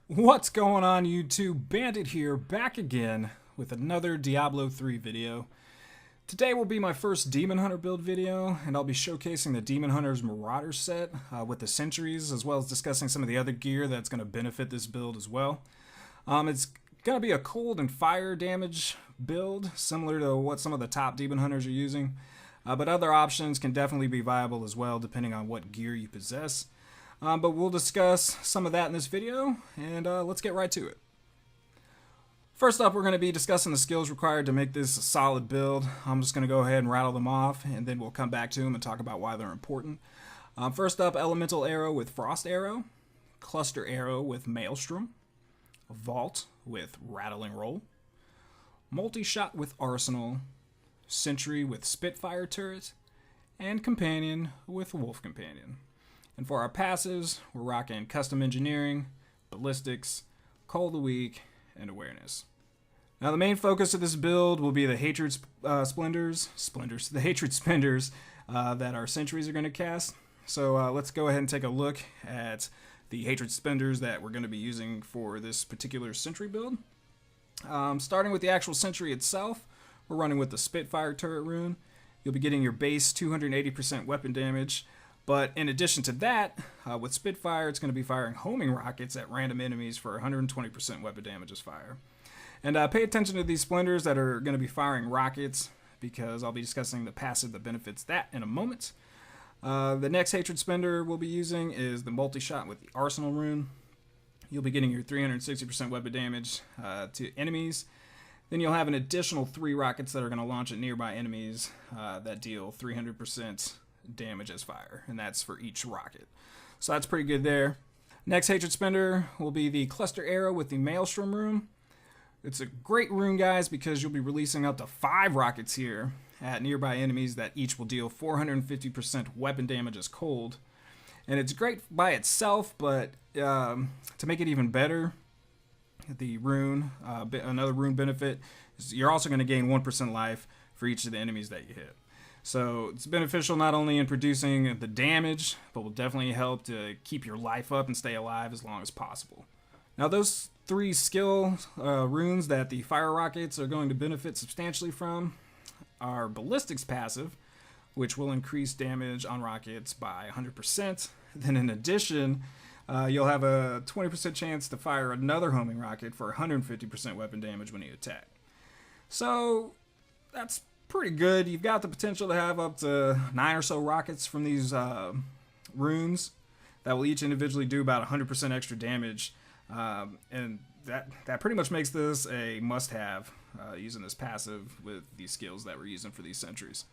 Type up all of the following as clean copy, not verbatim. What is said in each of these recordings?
What's going on, YouTube? Bandit here, back again with another Diablo 3 video. Today will be my first Demon Hunter build video, and I'll be showcasing the Demon Hunter's Marauder set with the sentries, as well as discussing some of the other gear that's going to benefit this build as well. It's going to be a cold and fire damage build, similar to what some of the top Demon Hunters are using, but other options can definitely be viable as well, depending on what gear you possess. But we'll discuss some of that in this video, and let's get right to it. First up, we're going to be discussing the skills required to make this a solid build. I'm just going to go ahead and rattle them off, and then we'll come back to them and talk about why they're important. First up, Elemental Arrow with Frost Arrow, Cluster Arrow with Maelstrom, Vault with Rattling Roll, Multi-Shot with Arsenal, Sentry with Spitfire Turret, and Companion with Wolf Companion. And for our passives, we're rocking Custom Engineering, Ballistics, Call of the Week, and Awareness. Now the main focus of this build will be the Hatred Splendors that our sentries are going to cast. So let's go ahead and take a look at the Hatred Splendors that we're going to be using for this particular sentry build. Starting with the actual sentry itself, we're running with the Spitfire Turret rune. You'll be getting your base 280% weapon damage. But in addition to that, with Spitfire, it's going to be firing homing rockets at random enemies for 120% weapon damage as fire. And pay attention to these splendors that are going to be firing rockets, because I'll be discussing the passive that benefits that in a moment. The next Hatred Splendor we'll be using is the Multi-Shot with the Arsenal rune. You'll be getting your 360% weapon damage to enemies. Then you'll have an additional 3 rockets that are going to launch at nearby enemies that deal 300% damage as fire, and that's for each rocket. So that's pretty good there. Next Hatred Spender will be the Cluster Arrow with the Maelstrom rune. It's a great rune, guys, because you'll be releasing up to 5 rockets here at nearby enemies that each will deal 450% weapon damage as cold. And it's great by itself, but to make it even better, the rune, another rune benefit, is you're also going to gain 1% life for each of the enemies that you hit. So it's beneficial not only in producing the damage, but will definitely help to keep your life up and stay alive as long as possible. Now those 3 skill runes that the fire rockets are going to benefit substantially from are Ballistics passive, which will increase damage on rockets by 100%. Then in addition, you'll have a 20% chance to fire another homing rocket for 150% weapon damage when you attack. So that's pretty good. You've got the potential to have up to 9 or so rockets from these runes that will each individually do about 100% extra damage, and that pretty much makes this a must-have using this passive with these skills that we're using for these sentries.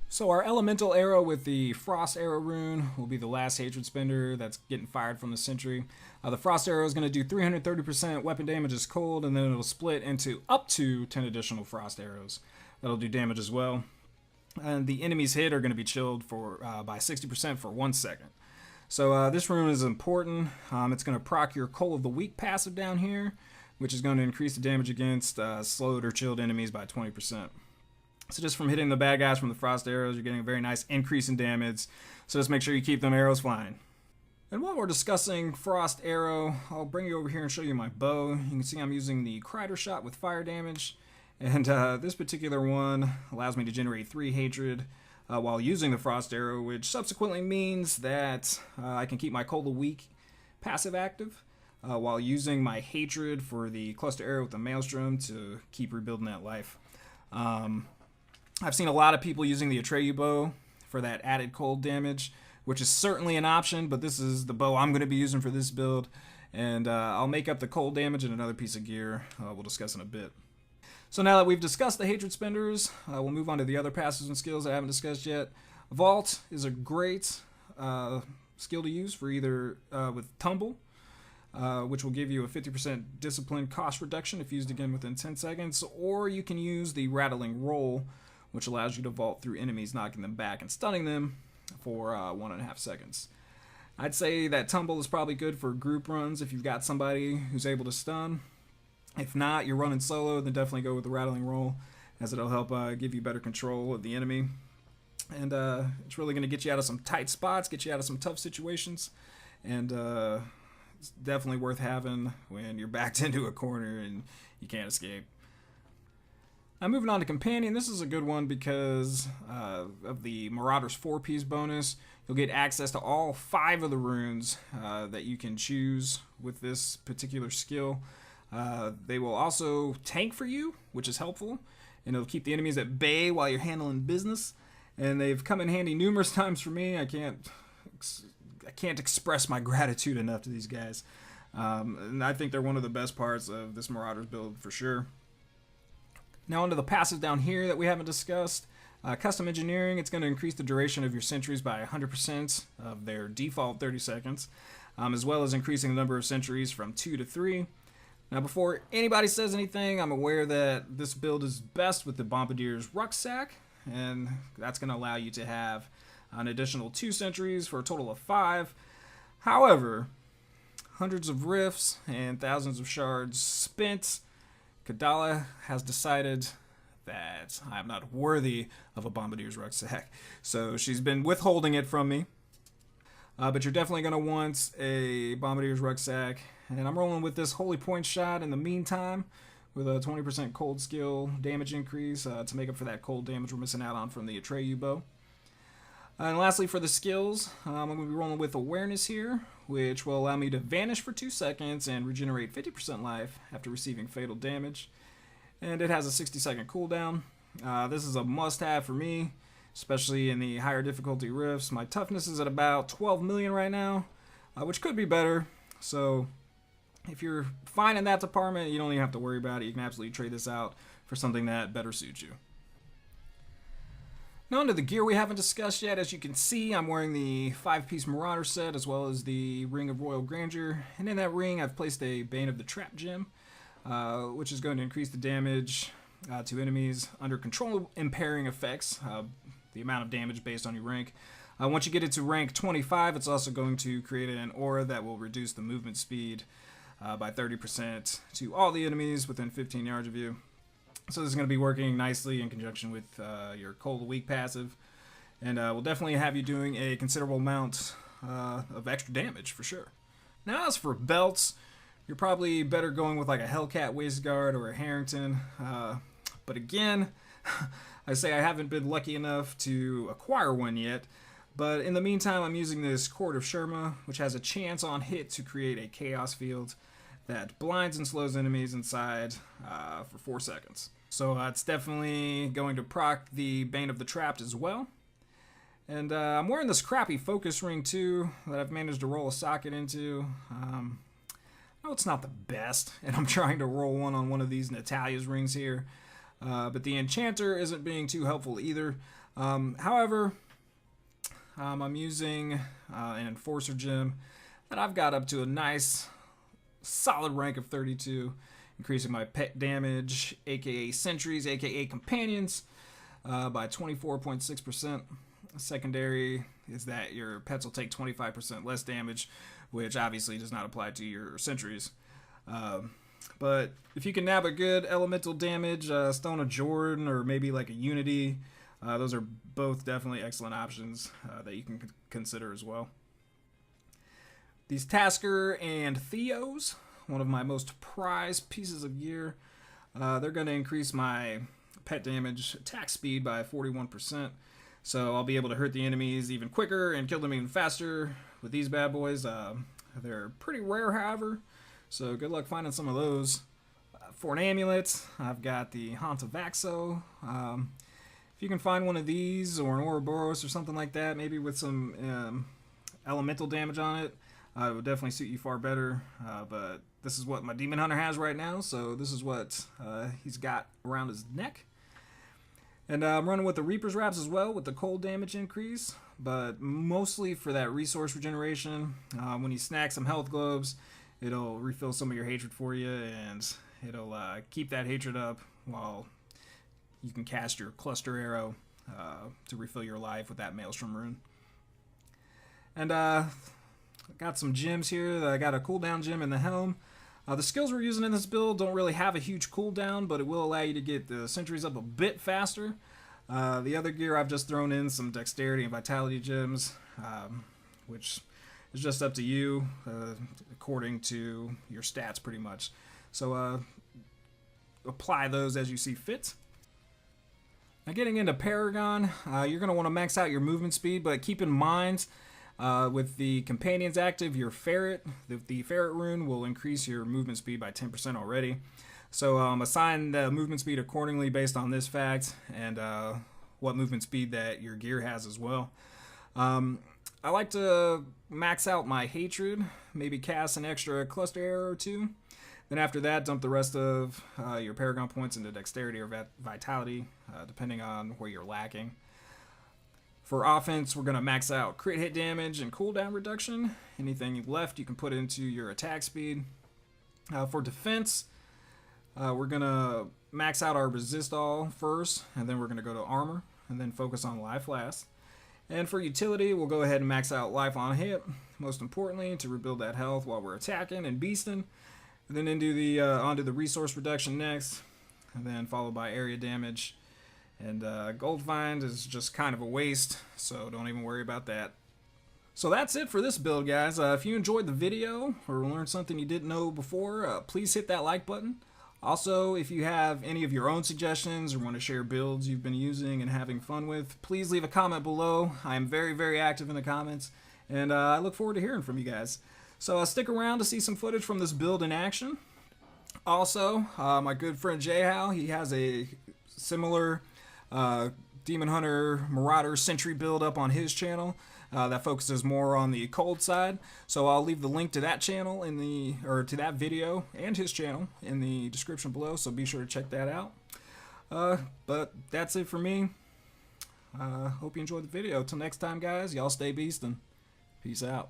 So our Elemental Arrow with the Frost Arrow rune will be the last Hatred Spender that's getting fired from the sentry. The Frost Arrow is going to do 330% weapon damage as cold, and then it'll split into up to 10 additional Frost Arrows. That'll do damage as well. And the enemies hit are going to be chilled for by 60% for 1 second. So this rune is important. It's going to proc your Call of the Week passive down here, which is going to increase the damage against slowed or chilled enemies by 20%. So just from hitting the bad guys from the Frost Arrows, you're getting a very nice increase in damage. So just make sure you keep them arrows flying. And while we're discussing Frost Arrow, I'll bring you over here and show you my bow. You can see I'm using the Crider Shot with fire damage. And this particular one allows me to generate 3 hatred while using the Frost Arrow, which subsequently means that I can keep my Call of the Week passive active while using my hatred for the Cluster Arrow with the Maelstrom to keep rebuilding that life. I've seen a lot of people using the Atreyu bow for that added cold damage, which is certainly an option, but this is the bow I'm going to be using for this build. And I'll make up the cold damage in another piece of gear we'll discuss in a bit. So now that we've discussed the Hatred Spendors, we'll move on to the other passives and skills I haven't discussed yet. Vault is a great skill to use for either with Tumble, which will give you a 50% discipline cost reduction if used again within 10 seconds, or you can use the Rattling Roll, which allows you to vault through enemies, knocking them back and stunning them for 1.5 seconds. I'd say that Tumble is probably good for group runs if you've got somebody who's able to stun. If not, you're running solo, then definitely go with the Rattling Roll, as it'll help give you better control of the enemy. And it's really going to get you out of some tight spots, get you out of some tough situations, and It's definitely worth having when you're backed into a corner and you can't escape. Now moving on to Companion, this is a good one because of the Marauder's 4-piece bonus. You'll get access to all 5 of the runes that you can choose with this particular skill. They will also tank for you, which is helpful, and it'll keep the enemies at bay while you're handling business. And they've come in handy numerous times for me. I can't express my gratitude enough to these guys. And I think they're one of the best parts of this Marauders build for sure. Now onto the passives down here that we haven't discussed. Custom Engineering, it's going to increase the duration of your sentries by 100% of their default 30 seconds, as well as increasing the number of sentries from 2 to 3. Now before anybody says anything, I'm aware that this build is best with the Bombardier's Rucksack, and that's going to allow you to have an additional 2 sentries for a total of 5. However, hundreds of rifts and thousands of shards spent, Kadala has decided that I'm not worthy of a Bombardier's Rucksack, so she's been withholding it from me. But you're definitely going to want a Bombardier's Rucksack, and I'm rolling with this Holy Point Shot in the meantime with a 20% cold skill damage increase to make up for that cold damage we're missing out on from the Atreyu bow. And lastly, for the skills, I'm going to be rolling with Awareness here, which will allow me to vanish for 2 seconds and regenerate 50% life after receiving fatal damage. And it has a 60-second cooldown. This is a must-have for me, especially in the higher difficulty rifts. My toughness is at about 12 million right now, which could be better. So if you're fine in that department, you don't even have to worry about it. You can absolutely trade this out for something that better suits you. Now onto the gear we haven't discussed yet. As you can see, I'm wearing the 5-piece Marauder set as well as the Ring of Royal Grandeur. And in that ring, I've placed a Bane of the Trap gem, which is going to increase the damage to enemies under control impairing effects, the amount of damage based on your rank. Once you get it to rank 25, it's also going to create an aura that will reduce the movement speed by 30% to all the enemies within 15 yards of you. So this is going to be working nicely in conjunction with your Cold Weak passive, and will definitely have you doing a considerable amount of extra damage for sure. Now as for belts, you're probably better going with like a Hellcat Waistguard or a Harrington, but again, I say I haven't been lucky enough to acquire one yet. But in the meantime, I'm using this Court of Sherma, which has a chance on hit to create a Chaos Field that blinds and slows enemies inside for 4 seconds. So it's definitely going to proc the Bane of the Trapped as well. And I'm wearing this crappy focus ring too that I've managed to roll a socket into. No, it's not the best, and I'm trying to roll one of these Natalia's rings here. But the Enchanter isn't being too helpful either. However, I'm using an Enforcer gem that I've got up to a nice solid rank of 32, increasing my pet damage, aka sentries, aka companions, by 24.6%. Secondary is that your pets will take 25% less damage, which obviously does not apply to your sentries. But if you can nab a good elemental damage, Stone of Jordan, or maybe like a Unity, those are both definitely excellent options that you can consider as well. These Tasker and Theos, one of my most prized pieces of gear, they're going to increase my pet damage attack speed by 41%. So I'll be able to hurt the enemies even quicker and kill them even faster with these bad boys. They're pretty rare, however, so good luck finding some of those. For an amulet, I've got the Haunt of Vaxo. If you can find one of these or an Ouroboros or something like that, maybe with some elemental damage on it, it would definitely suit you far better. But this is what my Demon Hunter has right now, so this is what he's got around his neck. And I'm running with the Reaper's Wraps as well with the cold damage increase, but mostly for that resource regeneration. When you snack some health globes, it'll refill some of your hatred for you, and it'll keep that hatred up while you can cast your Cluster Arrow to refill your life with that Maelstrom rune. And I got some gems here. I got a cooldown gem in the helm. The skills we're using in this build don't really have a huge cooldown, but it will allow you to get the sentries up a bit faster. The other gear I've just thrown in some dexterity and vitality gems, which It's just up to you according to your stats pretty much. So apply those as you see fit. Now getting into Paragon, you're going to want to max out your movement speed, but keep in mind with the companions active, your ferret, the ferret rune will increase your movement speed by 10% already. So assign the movement speed accordingly based on this fact and what movement speed that your gear has as well. I like to max out my hatred, maybe cast an extra cluster arrow or two. Then after that, dump the rest of your Paragon points into dexterity or vitality, depending on where you're lacking. For offense, we're going to max out crit hit damage and cooldown reduction. Anything left, you can put into your attack speed. For defense, we're going to max out our resist all first, and then we're going to go to armor, and then focus on life last. And for utility, we'll go ahead and max out life on hit, most importantly, to rebuild that health while we're attacking and beasting. And then onto the resource reduction next, and then followed by area damage. And gold find is just kind of a waste, so don't even worry about that. So that's it for this build, guys. If you enjoyed the video or learned something you didn't know before, please hit that like button. Also, if you have any of your own suggestions or want to share builds you've been using and having fun with, please leave a comment below. I am very, very active in the comments, and I look forward to hearing from you guys. So stick around to see some footage from this build in action. Also, my good friend Jayhow, he has a similar Demon Hunter Marauder Sentry build up on his channel that focuses more on the cold side. So I'll leave the link to that channel to that video and his channel in the description below. So be sure to check that out. But that's it for me. Hope you enjoyed the video. Till next time, guys. Y'all stay beastin'. Peace out.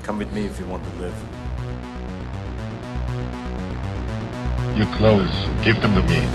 Come with me if you want to live. Your clothes, give them to me.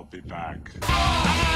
be back.